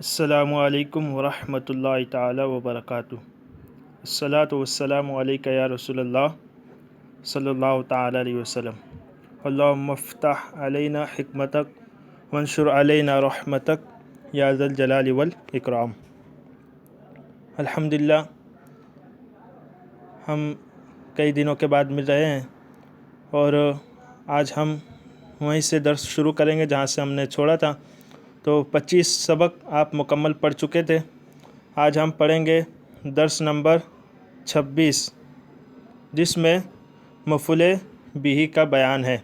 السلام علیکم ورحمۃ اللہ تعالی وبرکاتہ۔ الصلاۃ والسلام علیک یا رسول اللہ صلی اللہ تعالی علیہ وسلم۔ اللہم افتح علینا حکمتک وانشر علینا رحمتک یا ذا الجلال والاکرام۔ الحمدللہ ہم کئی دنوں کے بعد مل رہے ہیں اور آج ہم وہیں سے درس شروع کریں گے جہاں سے ہم نے چھوڑا تھا۔ تو 25 سبق آپ مکمل پڑھ چکے تھے۔ آج ہم پڑھیں گے درس نمبر 26 جس میں مفعول بہ کا بیان ہے۔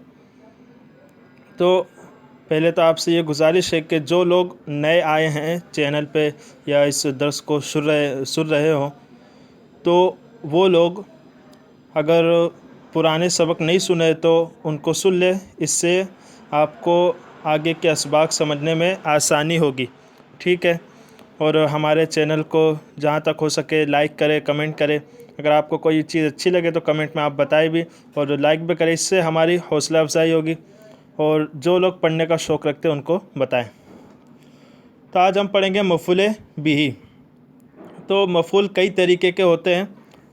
تو پہلے تو آپ سے یہ گزارش ہے کہ جو لوگ نئے آئے ہیں چینل پہ یا اس درس کو سن رہے ہوں تو وہ لوگ اگر پرانے سبق نہیں سنے تو ان کو سن لے، اس سے آپ کو آگے کے اسباق سمجھنے میں آسانی ہوگی، ٹھیک ہے۔ اور ہمارے چینل کو جہاں تک ہو سکے لائک کرے، کمنٹ کرے۔ اگر آپ کو کوئی چیز اچھی لگے تو کمنٹ میں آپ بتائیں بھی اور لائک بھی کریں، اس سے ہماری حوصلہ افزائی ہوگی اور جو لوگ پڑھنے کا شوق رکھتے ہیں ان کو بتائیں۔ تو آج ہم پڑھیں گے مفعول بہ۔ تو مفعول کئی طریقے کے ہوتے ہیں،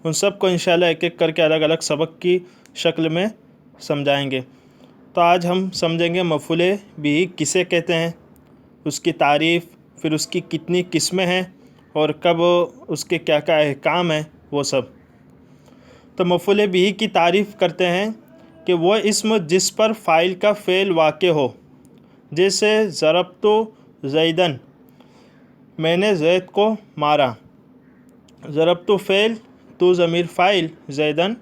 ان سب کو انشاءاللہ ایک ایک کر کے الگ الگ سبق کی شکل میں سمجھائیں گے۔ تو آج ہم سمجھیں گے مفعول بہ کسے کہتے ہیں، اس کی تعریف، پھر اس کی کتنی قسمیں ہیں اور کب اس کے کیا کیا احکام ہیں، وہ سب۔ تو مفعول بہ کی تعریف کرتے ہیں کہ وہ اسم جس پر فاعل کا فعل واقع ہو، جیسے ضربت زیدن، میں نے زید کو مارا۔ ضربت فعل، تو ضمیر فاعل، زیدن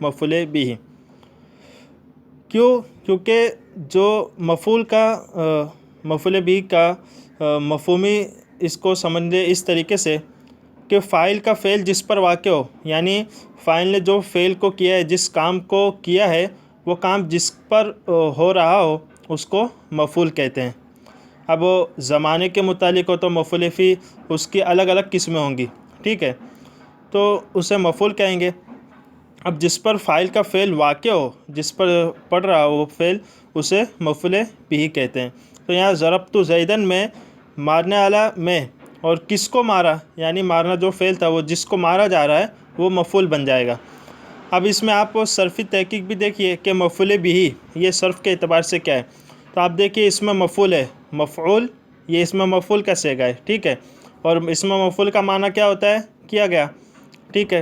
مفعول بہ۔ کیونکہ جو مفعول بہ کا مفہومی اس کو سمجھ لے اس طریقے سے کہ فاعل کا فعل جس پر واقع ہو، یعنی فاعل نے جو فعل کو کیا ہے، جس کام کو کیا ہے، وہ کام جس پر ہو رہا ہو اس کو مفعول کہتے ہیں۔ اب زمانے کے متعلق ہو تو مفعول فی اس کی الگ الگ قسمیں ہوں گی، ٹھیک ہے، تو اسے مفعول کہیں گے۔ اب جس پر فاعل کا فعل واقع ہو، جس پر پڑھ رہا ہو وہ فعل، اسے مفعول بہ کہتے ہیں۔ تو یہاں ضربت زیدن میں مارنے والا میں، اور کس کو مارا، یعنی مارنا جو فعل تھا وہ جس کو مارا جا رہا ہے وہ مفعول بن جائے گا۔ اب اس میں آپ صرفی تحقیق بھی دیکھیے کہ مفعول بہ یہ صرف کے اعتبار سے کیا ہے۔ تو آپ دیکھیے اس میں مفعول ہے، مفعول، یہ اس میں مفعول کا صیغہ ہے، ٹھیک ہے، اور اس میں مفعول کا معنی کیا ہوتا ہے، کیا گیا، ٹھیک ہے۔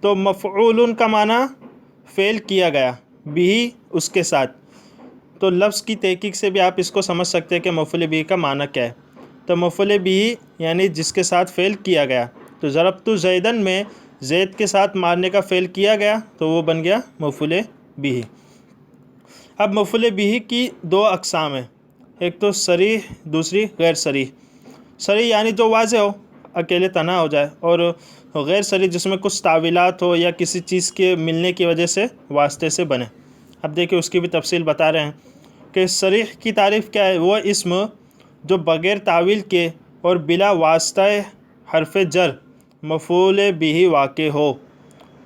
تو مفعول کا معنی فعل کیا گیا، بہ اس کے ساتھ۔ تو لفظ کی تحقیق سے بھی آپ اس کو سمجھ سکتے ہیں کہ مفعول بہ کا معنی کیا ہے۔ تو مفعول بہ یعنی جس کے ساتھ فعل کیا گیا۔ تو ضربت زیدن میں زید کے ساتھ مارنے کا فعل کیا گیا تو وہ بن گیا مفعول بہ۔ اب مفعول بہ کی دو اقسام ہیں، ایک تو صریح، دوسری غیر صریح۔ صریح یعنی جو واضح ہو، اکیلے تنہا ہو جائے، اور غیر صریح جس میں کچھ تعویلات ہو یا کسی چیز کے ملنے کی وجہ سے واسطے سے بنے۔ اب دیکھیں اس کی بھی تفصیل بتا رہے ہیں کہ صریح کی تعریف کیا ہے، وہ اسم جو بغیر تعویل کے اور بلا واسطہ حرف جر مفعول بہ واقع ہو۔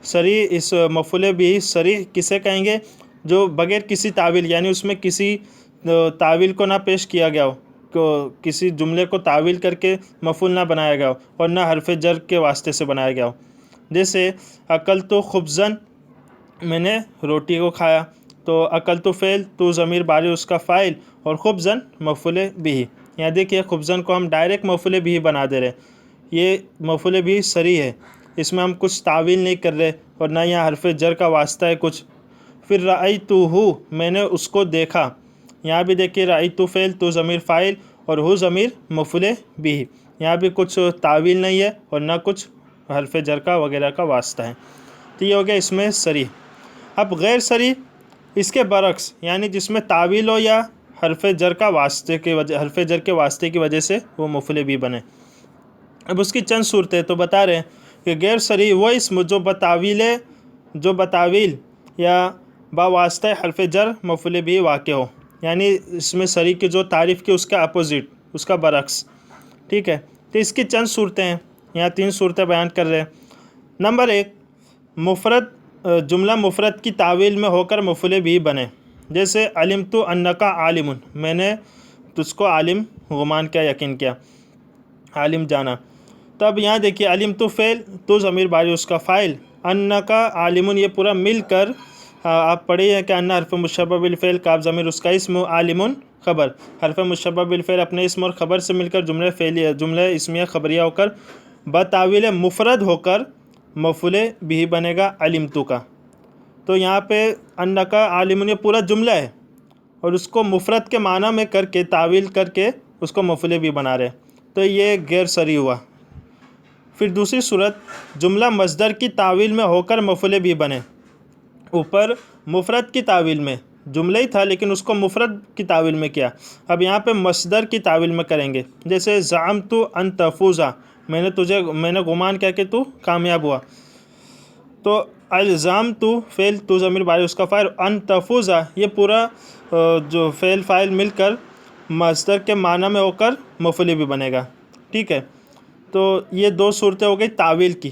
صریح، اس مفعول بہ صریح کسے کہیں گے، جو بغیر کسی تعویل، یعنی اس میں کسی تعویل کو نہ پیش کیا گیا ہو، کسی جملے کو تعویل کر کے مفعول نہ بنایا گیا ہو اور نہ حرف جر کے واسطے سے بنایا گیا ہو۔ جیسے اکلت خبزاً، میں نے روٹی کو کھایا۔ تو اکلت فعل، تو ضمیر باری اس کا فاعل، اور خبزاً مفعول بہ۔ یہاں دیکھیے خبزاً کو ہم ڈائریکٹ مفعول بہ بنا دے رہے، یہ مفعول بہ صریح ہے، اس میں ہم کچھ تعویل نہیں کر رہے اور نہ یہاں حرف جر کا واسطہ ہے کچھ۔ پھر رأیتہ، میں نے اس کو دیکھا، یہاں بھی دیکھیے رأیتہ فعل، تو ضمیر فاعل اور ہو ضمیر مفعول بہ، یہاں بھی کچھ تعویل نہیں ہے اور نہ کچھ حرف جر کا وغیرہ کا واسطہ ہے۔ تو یہ ہو گیا اس میں صریح۔ اب غیر صریح اس کے برعکس، یعنی جس میں تعویل ہو یا حرف جر کے واسطے کی وجہ سے وہ مفعول بہ بنے۔ اب اس کی چند صورتیں تو بتا رہے ہیں کہ غیر صریح وہ اسم جو بتاویل یا باواسطہ حرف جر مفعول بہ واقع ہو، یعنی اس میں صریح کی جو تعریف کی اس کا اپوزٹ، اس کا برعکس، ٹھیک ہے۔ تو اس کی چند صورتیں ہیں، یہاں 3 صورتیں بیان کر رہے ہیں۔ نمبر 1، جملہ مفرد کی تعویل میں ہو کر مفعول بہ بنے، جیسے علمت انک عالم، میں نے تجھ کو عالم گمان کیا، یقین کیا۔ عالم جانا. تو اب یہاں دیکھیے علم تو فعل، تو ضمیر باری اس کا فاعل، ان کا عالمن یہ پورا مل کر آپ پڑھے ہیں کہ ان حرف مشبہ بالفعل، کاف ضمیر اس کا اسم، عالمن خبر. حرف مشبہ بالفعل اپنے اسم اور خبر سے مل کر جملہ اسمیہ خبریہ ہو کر بتاویل مفرد ہو کر مفعول بھی بنے گا علمتو کا. تو یہاں پہ ان کا عالمن یہ پورا جملہ ہے اور اس کو مفرد کے معنی میں کر کے تعویل کر کے اس کو مفعول بھی بنا رہے، تو یہ غیر صریح ہوا. پھر دوسری صورت جملہ مصدر کی تعویل میں ہو کر مفعول بھی بنے. اوپر مفرد کی تعویل میں جملہ ہی تھا لیکن اس کو مفرد کی تعویل میں کیا. اب یہاں پہ مصدر کی تعویل میں کریں گے. جیسے زعمت ان تفوز، میں نے گمان کیا کہ تو کامیاب ہوا. تو الزام تو فعل، تو ضمیر باری اس کا فاعل، ان تفوز یہ پورا جو فعل فاعل مل کر مصدر کے معنی میں ہو کر مفعول بھی بنے گا. ٹھیک ہے، تو یہ دو صورتیں ہو گئی تعویل کی.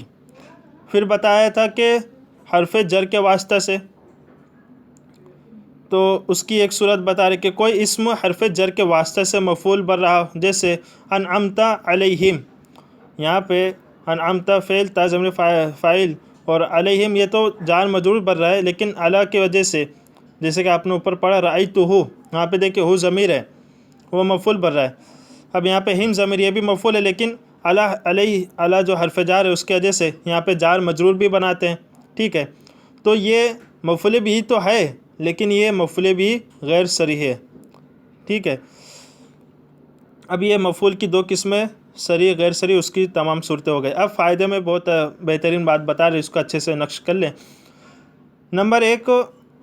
پھر بتایا تھا کہ حرف جر کے واسطہ سے، تو اس کی ایک صورت بتا رہے کہ کوئی اسم حرف جر کے واسطے سے مفعول بن رہا، جیسے انعمت علیہم. یہاں پہ انعمت فعل، تا ضمیر فاعل، اور علیہم یہ تو جار مجرور بن رہا ہے لیکن علی کی وجہ سے، جیسے کہ آپ نے اوپر پڑھا رأیتہ، یہاں پہ دیکھیں ہو ضمیر ہے، وہ مفعول بن رہا ہے. اب یہاں پہ ہم ضمیر یہ بھی مفعول ہے لیکن علی جو حرف جار ہے اس کی وجہ سے یہاں پہ جار مجرور بھی بناتے ہیں. ٹھیک ہے، تو یہ مفعول بھی تو ہے لیکن یہ مفعول بھی غیر صریح ہے. ٹھیک ہے، اب یہ مفعول کی دو قسمیں، صریح غیر صریح، اس کی تمام صورتیں ہو گئی. اب فائدے میں بہت بہترین بات بتا رہے، اس کو اچھے سے نقش کر لیں. نمبر 1،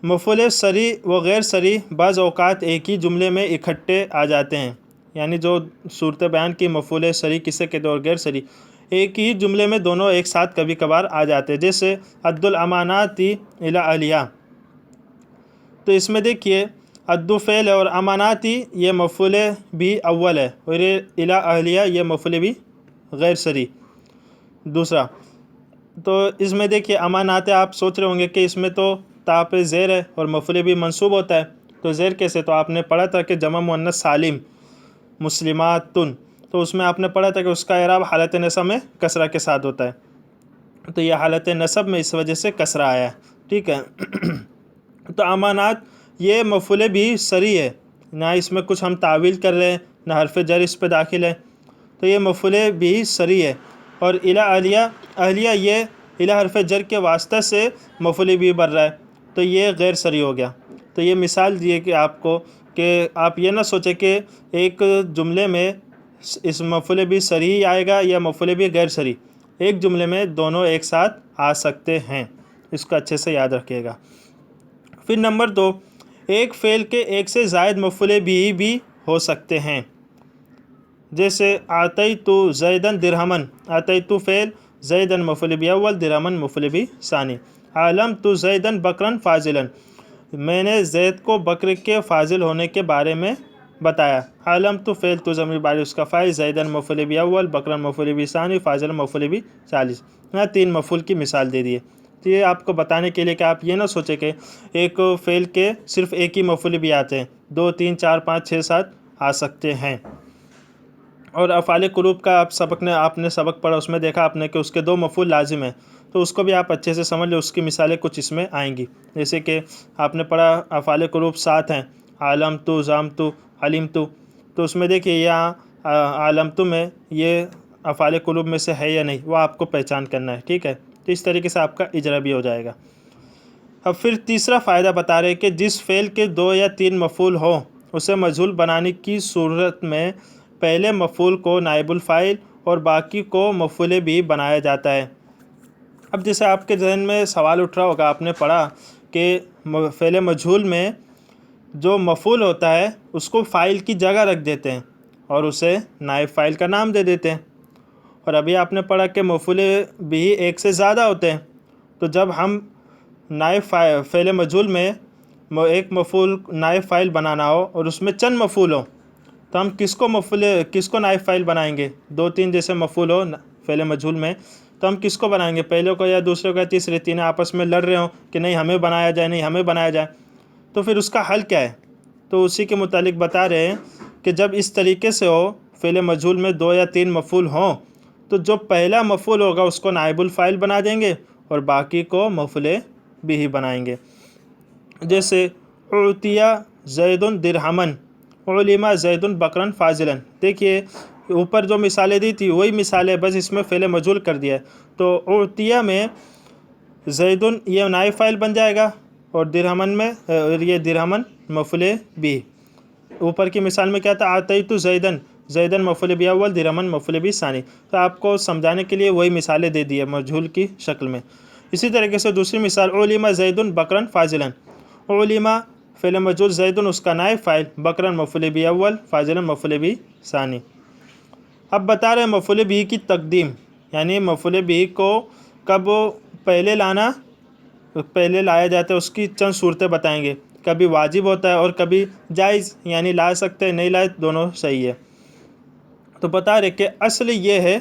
مفعول صریح و غیر صریح بعض اوقات ایک ہی جملے میں اکٹھے آ جاتے ہیں. یعنی جو صورت بیان کی مفعول صریح کسے کہتے ہیں اور غیر صریح، ایک ہی جملے میں دونوں ایک ساتھ کبھی کبھار آ جاتے ہیں. جیسے اد الامانات الی اہلیہا، تو اس میں دیکھیے ادو فعل ہے اور اماناتی یہ مفعول بھی اول ہے اور الی اہلیہ یہ مفعول بھی غیر صریح دوسرا. تو اس میں دیکھیے امانات، آپ سوچ رہے ہوں گے کہ اس میں تو تا پہ زیر ہے اور مفعول بھی منصوب ہوتا ہے، تو زیر کیسے؟ تو آپ نے پڑھا تھا کہ جمع مؤنث سالم مسلماتن، تو اس میں آپ نے پڑھا تھا کہ اس کا اعراب حالت نصب میں کسرہ کے ساتھ ہوتا ہے. تو یہ حالت نصب میں اس وجہ سے کسرہ آیا ہے. ٹھیک ہے، تو امانات یہ مفعول بھی صریح ہے، نہ اس میں کچھ ہم تعویل کر رہے ہیں نہ حرف جر اس پہ داخل ہے، تو یہ مفعول بھی صریح ہے. اور الی اہلیہ، اہلیہ یہ الی حرف جر کے واسطہ سے مفعول بھی بن رہا ہے، تو یہ غیر صریح ہو گیا. تو یہ مثال دیے کہ آپ کو کہ آپ یہ نہ سوچیں کہ ایک جملے میں اس مفعول بھی صریح آئے گا یا مفعول بھی غیر صریح، ایک جملے میں دونوں ایک ساتھ آ سکتے ہیں. اس کو اچھے سے یاد رکھیے گا. پھر نمبر 2، ایک فعل کے ایک سے زائد مفعول بھی ہو سکتے ہیں. جیسے اعطیت زیدن درہمن، اعطیت فعل، زیدن مفعول بھی اول، درہمن مفعول بھی ثانی. علمت زیدن بکرن فاضلا، میں نے زید کو بکر کے فاضل ہونے کے بارے میں بتایا. علمت فعل، تو ضمیر باری اس کا فاعل، زیدن مفعول بھی اول، بکرن مفعول بھی ثانی، فاضلا مفعول بھی ثالث. یہاں 3 مفعول کی مثال دے دیے. تو یہ آپ کو بتانے کے لیے کہ آپ یہ نہ سوچیں کہ ایک فعل کے صرف ایک ہی مفعول بھی آتے ہیں، 2 3 4 5 6 7 آ سکتے ہیں. اور افعال قلوب کا آپ نے سبق پڑھا، اس میں دیکھا آپ نے کہ اس کے 2 مفعول لازم ہیں، تو اس کو بھی آپ اچھے سے سمجھ لیں. اس کی مثالیں کچھ اس میں آئیں گی. جیسے کہ آپ نے پڑھا افعال قلوب 7 ہیں، علمت، زعمت، علمت، تو اس میں دیکھیے یہاں علمت میں یہ افعال قلوب میں سے ہے یا نہیں، وہ آپ کو پہچان کرنا ہے. ٹھیک ہے، تو اس طریقے سے آپ کا اجرا بھی ہو جائے گا. اب پھر تیسرا فائدہ بتا رہے کہ جس فعل کے 2 یا 3 مفعول ہوں اسے مجہول بنانے کی صورت میں پہلے مفعول کو نائب الفاعل اور باقی کو مفعول بھی بنایا جاتا ہے. اب جیسے آپ کے ذہن میں سوال اٹھ رہا ہوگا، آپ نے پڑھا کہ فعل مجہول میں جو مفعول ہوتا ہے اس کو فاعل کی جگہ رکھ دیتے ہیں اور اسے نائب فاعل کا نام دے دیتے ہیں. اور ابھی آپ نے پڑھا کہ مفعول بھی ایک سے زیادہ ہوتے ہیں، تو جب ہم نائب فعل مجہول میں ایک مفعول نائب فاعل بنانا ہو اور اس میں چند مفعول ہو، تو ہم کس کو نائب فاعل بنائیں گے؟ 2 3 جیسے مفعول ہو فعل مجہول میں، تو ہم کس کو بنائیں گے؟ پہلے کو یا دوسرے کو یا تیسرے؟ 3 آپس میں لڑ رہے ہوں کہ نہیں ہمیں بنایا جائے، نہیں ہمیں بنایا جائے، تو پھر اس کا حل کیا ہے؟ تو اسی کے متعلق بتا رہے ہیں کہ جب اس طریقے سے ہو فعل مجہول میں 2 یا 3 مفعول ہوں تو جو پہلا مفعول ہوگا اس کو نائب الفاعل بنا دیں گے اور باقی کو مفعول بھی بنائیں گے۔ جیسے اعطی زید درہمن، علم زید بکرا فاضلا۔ دیکھیے اوپر جو مثالیں دی تھی وہی مثالیں، بس اس میں فعل مجہول کر دیا ہے۔ تو اعطیہ میں زید یہ نائب فاعل بن جائے گا اور درہمن میں یہ درہمن مفعول بھی۔ اوپر کی مثال میں کیا تھا؟ اعطیت زیدن، زیدن مفعول بھی اول، درہمن مفعول بھی ثانی۔ تو آپ کو سمجھانے کے لیے وہی مثالیں دے دی ہے مجہول کی شکل میں۔ اسی طریقے سے دوسری مثال علم زید بکرا فاضلا، علم فعل مجہول، زید اس کا نائب فاعل، بکرا مفعول بھی اول، فاضلا مفعول بھی ثانی۔ اب بتا رہے ہیں مفعول بھی کی تقدیم، یعنی مفعول بھی کو کب پہلے لایا جاتا ہے، اس کی چند صورتیں بتائیں گے۔ کبھی واجب ہوتا ہے اور کبھی جائز، یعنی لا سکتے ہیں، نہیں لائے دونوں صحیح ہے۔ تو بتا رہے کہ اصل یہ ہے،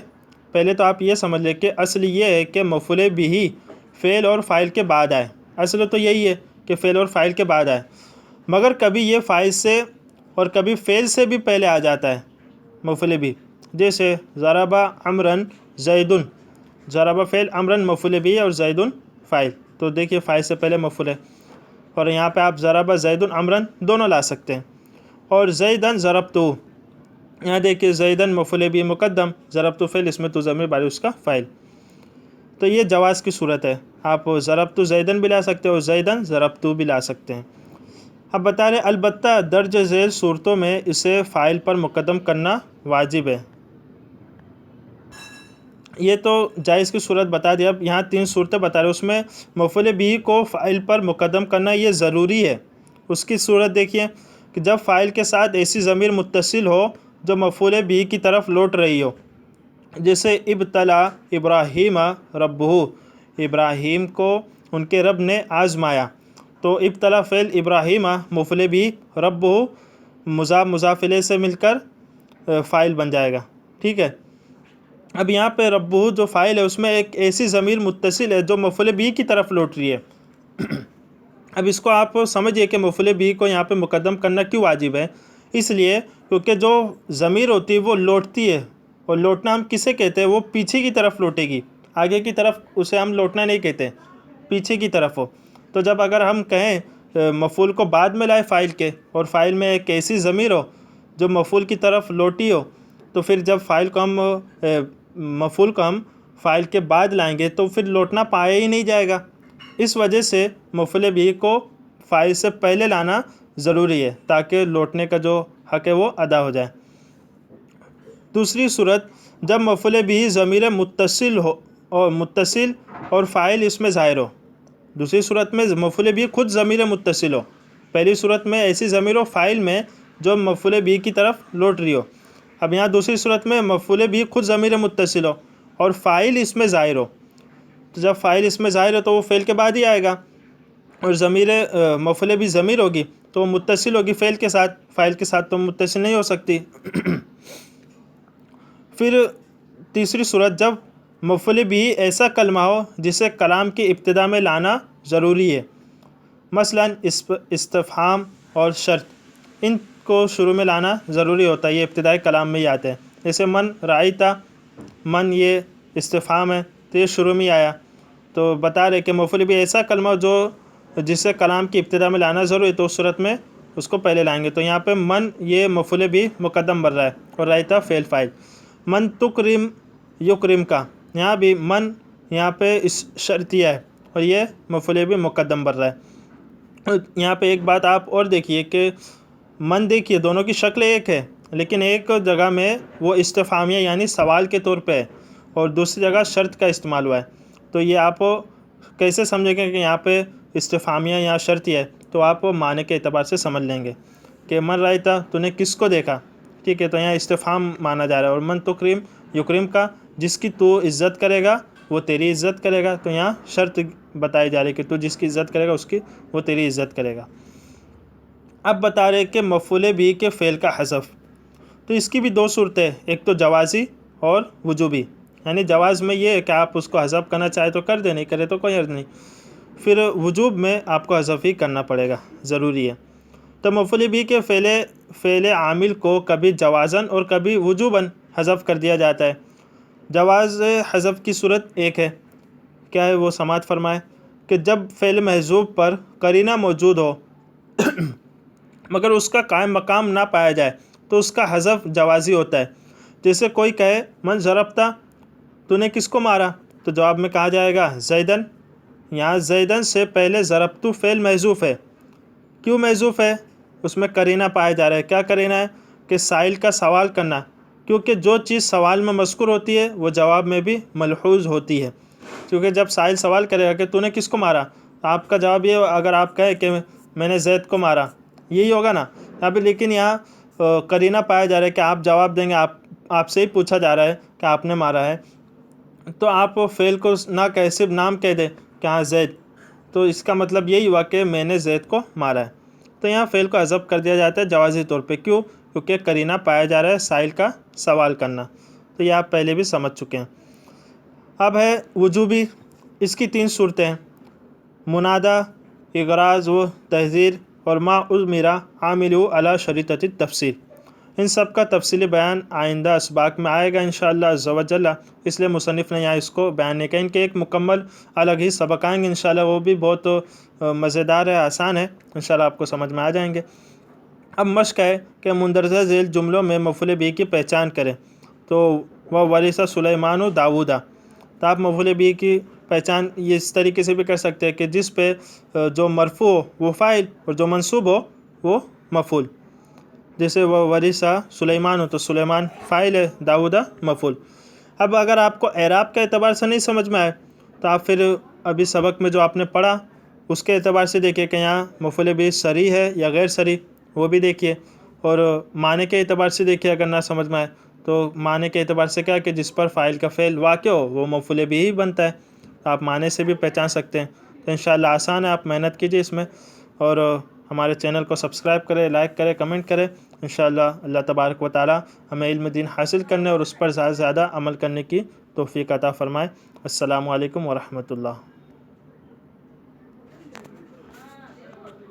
پہلے تو آپ یہ سمجھ لیں کہ اصل یہ ہے کہ مفعول بھی فعل اور فاعل کے بعد آئے۔ اصل تو یہی ہے کہ فعل اور فاعل کے بعد آئے، مگر کبھی یہ فاعل سے اور کبھی فعل سے بھی پہلے آ جاتا ہے مفعول بھی۔ جیسے ضرب عمرا زید، ضرب فعل، عمرا مفعول بھی اور زید فاعل، تو دیکھیے فاعل سے پہلے مفعول ہے، اور یہاں پہ آپ ضرب زید عمرا دونوں لا سکتے ہیں۔ اور زیدن ضربتہ، یہاں دیکھیے زیدن مفعول بھی مقدم، ضربتہ فعل، اس میں تو ضمیر باری اس کا فاعل۔ تو یہ جواز کی صورت ہے، آپ ضربتہ زیدن بھی لا سکتے ہیں اور زیدن ضربتہ بھی لا سکتے ہیں۔ اب بتا رہے البتہ درج ذیل صورتوں میں اسے فاعل پر مقدم کرنا واجب ہے۔ یہ تو جائز کی صورت بتا دی، اب یہاں 3 صورتیں بتا رہے، اس میں مفعول بھی کو فاعل پر مقدم کرنا یہ ضروری ہے۔ اس کی صورت دیکھیے کہ جب فاعل کے ساتھ ایسی ضمیر متصل ہو جو مفعول بھی کی طرف لوٹ رہی ہو، جیسے ابتلا ابراہیم ربہ، ابراہیم کو ان کے رب نے آزمایا، تو ابتلا فعل، ابراہیم مفعول بھی، ربہ مضاف مضاف الیہ سے مل کر فاعل بن جائے گا، ٹھیک ہے۔ اب یہاں پہ ربہ جو فاعل ہے اس میں ایک ایسی ضمیر متصل ہے جو مفعول بھی کی طرف لوٹ رہی ہے۔ اب اس کو آپ سمجھیے کہ مفعول بھی کو یہاں پہ مقدم کرنا کیوں واجب ہے؟ اس لیے کیونکہ جو ضمیر ہوتی ہے وہ لوٹتی ہے، اور لوٹنا ہم کسے کہتے ہیں؟ وہ پیچھے کی طرف لوٹے گی، آگے کی طرف اسے ہم لوٹنا نہیں کہتے، پیچھے کی طرف ہو۔ تو جب اگر ہم کہیں مفعول کو بعد میں لائے فاعل کے، اور فاعل میں ایک ایسی ضمیر ہو جو مفعول کی طرف لوٹی ہو، تو پھر جب مفعول کو ہم فاعل کے بعد لائیں گے تو پھر لوٹنا پایا ہی نہیں جائے گا۔ اس وجہ سے مفعول بھی کو فاعل سے پہلے لانا ضروری ہے تاکہ لوٹنے کا جو حق ہے وہ ادا ہو جائے۔ دوسری صورت جب مفعول بھی ضمیر متصل اور فاعل اس میں ظاہر ہو۔ دوسری صورت میں مفعول بھی خود ضمیر متصل ہو، پہلی صورت میں ایسی ضمیر ہو فاعل میں جو مفعول بھی کی طرف لوٹ رہی ہو۔ اب یہاں دوسری صورت میں مفعول بھی خود ضمیر متصل ہو اور فاعل اس میں ظاہر ہو، تو جب فاعل اس میں ظاہر ہو تو وہ فعل کے بعد ہی آئے گا، اور مفعول بھی ضمیر ہوگی تو وہ متصل ہوگی فعل کے ساتھ، فاعل کے ساتھ تو متصل نہیں ہو سکتی۔ پھر تیسری صورت جب مفعول بھی ایسا کلمہ ہو جسے کلام کی ابتدا میں لانا ضروری ہے، مثلا استفہام اور شرط، ان کو شروع میں لانا ضروری ہوتا ہے، یہ ابتدائی کلام میں ہی آتے ہیں۔ جیسے من رأیتا، من یہ استفہام ہے تو یہ شروع میں آیا، تو بتا رہے کہ مفعول بھی ایسا کلمہ جو جسے کلام کی ابتدا میں لانا ضروری ہے تو اس صورت میں اس کو پہلے لائیں گے۔ تو یہاں پہ من یہ مفعول بھی مقدم بن رہا ہے اور رأیتا فعل فاعل۔ من تکرم یکرم کا، یہاں بھی من یہاں پہ اس شرطیہ ہے اور یہ مفعول بھی مقدم بن رہا ہے۔ یہاں پہ ایک بات آپ اور دیکھیے کہ من دیکھیے دونوں کی شکل ایک ہے، لیکن ایک جگہ میں وہ استفہامیہ یعنی سوال کے طور پہ ہے اور دوسری جگہ شرط کا استعمال ہوا ہے۔ تو یہ آپ کیسے سمجھیں گے کہ یہاں پہ استفہامیہ یا شرطیہ ہے؟ تو آپ معنی کے اعتبار سے سمجھ لیں گے کہ من رأیتا، تو نے کس کو دیکھا، ٹھیک ہے، تو یہاں استفہام مانا جا رہا ہے، اور من تکرم یکرم کا، جس کی تو عزت کرے گا وہ تیری عزت کرے گا، تو یہاں شرط بتائی جا رہی ہے کہ تو جس کی عزت کرے گا اس کی وہ تیری عزت کرے گا۔ اب بتا رہے کہ مفعول بھی کے فعل کا حذف، تو اس کی بھی 2 صورتیں، ایک تو جوازی اور وجوبی، یعنی جواز میں یہ ہے کہ آپ اس کو حذف کرنا چاہے تو کر دیں، نہیں کرے تو کوئی حرج نہیں۔ پھر وجوب میں آپ کو حذف ہی کرنا پڑے گا، ضروری ہے۔ تو مفعول بھی کے فعل فعل عامل کو کبھی جوازاً اور کبھی وجوباً حذف کر دیا جاتا ہے۔ جواز حذف کی صورت ایک ہے، کیا ہے وہ سماعت فرمائے کہ جب فعل محذوف پر قرینہ موجود ہو مگر اس کا قائم مقام نہ پایا جائے تو اس کا حذف جوازی ہوتا ہے۔ جیسے کوئی کہے من ضربتا، تو نے کس کو مارا؟ تو جواب میں کہا جائے گا زیدن۔ یہاں زیدن سے پہلے ضربتو فعل محذوف ہے۔ کیوں محذوف ہے؟ اس میں قرینہ پایا جا رہا ہے۔ کیا قرینہ ہے؟ کہ سائل کا سوال کرنا، کیونکہ جو چیز سوال میں مذکور ہوتی ہے وہ جواب میں بھی ملحوظ ہوتی ہے۔ کیونکہ جب سائل سوال کرے گا کہ تو نے کس کو مارا، آپ کا جواب یہ اگر آپ کہیں کہ میں نے زید کو مارا، یہی ہوگا نا یہاں پہ۔ لیکن یہاں قرینہ پایا جا رہا ہے کہ آپ جواب دیں گے، آپ سے ہی پوچھا جا رہا ہے کہ آپ نے مارا ہے، تو آپ فعل کو نہ کہہ صرف نام کہہ دیں کہ ہاں زید، تو اس کا مطلب یہی ہوا کہ میں نے زید کو مارا ہے۔ تو یہاں فعل کو حذف کر دیا جاتا ہے جوازی طور پہ۔ کیوں؟ کیونکہ قرینہ پایا جا رہا ہے سائل کا سوال کرنا۔ تو یہ آپ پہلے بھی سمجھ چکے ہیں۔ اب ہے وجوبی، اس کی 3 صورتیں ہیں: منادہ، اغراض و تحذیر، اور ما امر عاملہ علی شریطۃ التفصیل۔ ان سب کا تفصیلی بیان آئندہ اسباق میں آئے گا انشاءاللہ عز و جل، اس لیے مصنف نے یہاں اس کو بیان نہیں کیا۔ ان کے ایک مکمل الگ ہی سبق آئیں گے انشاءاللہ، وہ بھی بہت مزیدار ہے، آسان ہے، انشاءاللہ آپ کو سمجھ میں آ جائیں گے۔ اب مشق ہے کہ مندرجہ ذیل جملوں میں مفعول بہ کی پہچان کریں۔ تو وہ ورث سلیمان و داؤدا، تو آپ مفعول بہ کی پہچان یہ اس طریقے سے بھی کر سکتے ہیں کہ جس پہ جو مرفوع ہو وہ فاعل اور جو منصوب ہو وہ مفعول۔ جیسے وہ ورثہ سلیمان ہو تو سلیمان فاعل ہے، داؤدا مفعول۔ اب اگر آپ کو اعراب کے اعتبار سے نہیں سمجھ میں آئے تو آپ پھر ابھی سبق میں جو آپ نے پڑھا اس کے اعتبار سے دیکھیے کہ یہاں مفعول بہ صریح ہے یا غیر صریح، وہ بھی دیکھیے، اور معنی کے اعتبار سے دیکھیے اگر نہ سمجھ میں آئے تو معنی کے اعتبار سے کیا کہ جس پر فاعل کا فعل واقع ہو وہ مفعول بہ ہی بنتا ہے، تو آپ معنی سے بھی پہچان سکتے ہیں۔ تو انشاءاللہ آسان ہے، آپ محنت کیجیے اس میں، اور ہمارے چینل کو سبسکرائب کریں، لائک کریں، کمنٹ کریں۔ انشاءاللہ اللہ تبارک و تعالی ہمیں علم دین حاصل کرنے اور اس پر زیادہ سے زیادہ عمل کرنے کی توفیق عطا فرمائے۔ السلام علیکم ورحمۃ اللہ۔